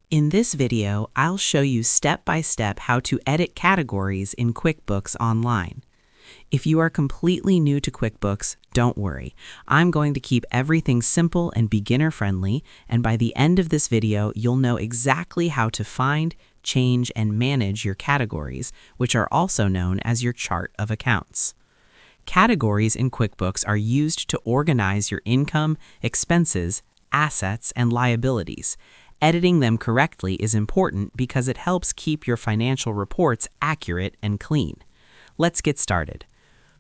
In this video, I'll show you step-by-step how to edit categories in QuickBooks Online. If you are completely new to QuickBooks, don't worry. I'm going to keep everything simple and beginner-friendly, and by the end of this video, you'll know exactly how to find, change, and manage your categories, which are also known as your chart of accounts. Categories in QuickBooks are used to organize your income, expenses, assets, and liabilities. Editing them correctly is important because it helps keep your financial reports accurate and clean. Let's get started.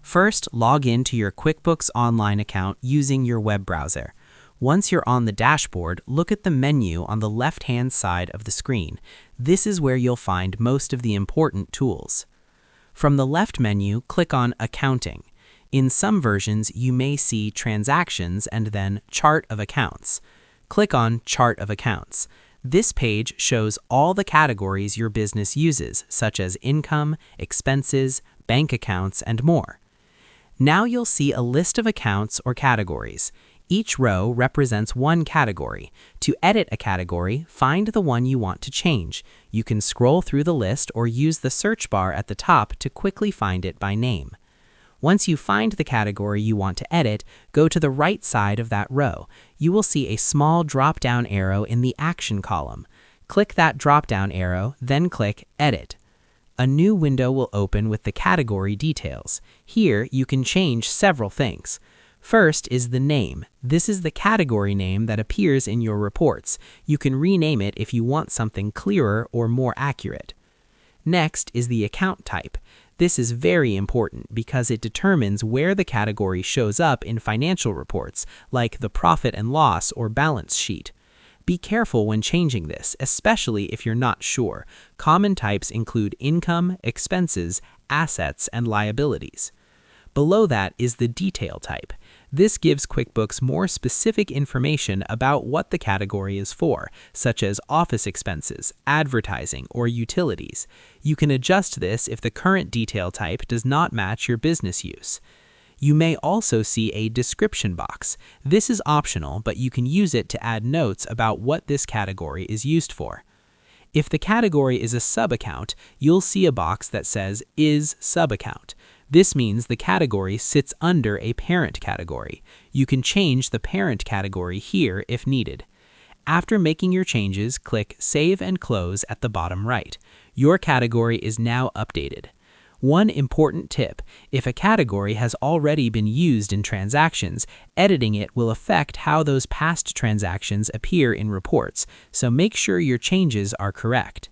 First, log in to your QuickBooks Online account using your web browser. Once you're on the dashboard, look at the menu on the left-hand side of the screen. This is where you'll find most of the important tools. From the left menu, click on Accounting. In some versions, you may see Transactions and then Chart of Accounts. Click on Chart of Accounts. This page shows all the categories your business uses, such as income, expenses, bank accounts, and more. Now you'll see a list of accounts or categories. Each row represents one category. To edit a category, find the one you want to change. You can scroll through the list or use the search bar at the top to quickly find it by name. Once you find the category you want to edit, go to the right side of that row. You will see a small drop-down arrow in the Action column. Click that drop-down arrow, then click Edit. A new window will open with the category details. Here, you can change several things. First is the name. This is the category name that appears in your reports. You can rename it if you want something clearer or more accurate. Next is the account type. This is very important because it determines where the category shows up in financial reports, like the profit and loss or balance sheet. Be careful when changing this, especially if you're not sure. Common types include income, expenses, assets, and liabilities. Below that is the detail type. This gives QuickBooks more specific information about what the category is for, such as office expenses, advertising, or utilities. You can adjust this if the current detail type does not match your business use. You may also see a description box. This is optional, but you can use it to add notes about what this category is used for. If the category is a sub-account, you'll see a box that says Is Sub-Account. This means the category sits under a parent category. You can change the parent category here if needed. After making your changes, click Save and Close at the bottom right. Your category is now updated. One important tip: if a category has already been used in transactions, editing it will affect how those past transactions appear in reports, so make sure your changes are correct.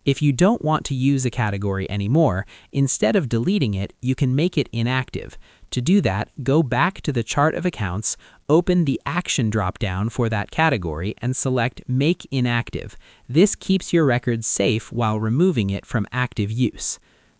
If you don't want to use a category anymore, instead of deleting it, you can make it inactive. To do that, go back to the Chart of Accounts, open the Action drop-down for that category, and select Make Inactive. This keeps your records safe while removing it from active use.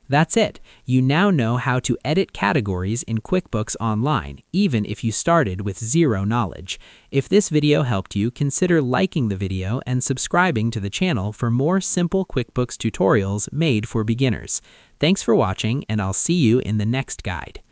That's it. You now know how to edit categories in QuickBooks Online, even if you started with zero knowledge. If this video helped you, consider liking the video and subscribing to the channel for more simple QuickBooks tutorials made for beginners. Thanks for watching, and I'll see you in the next guide.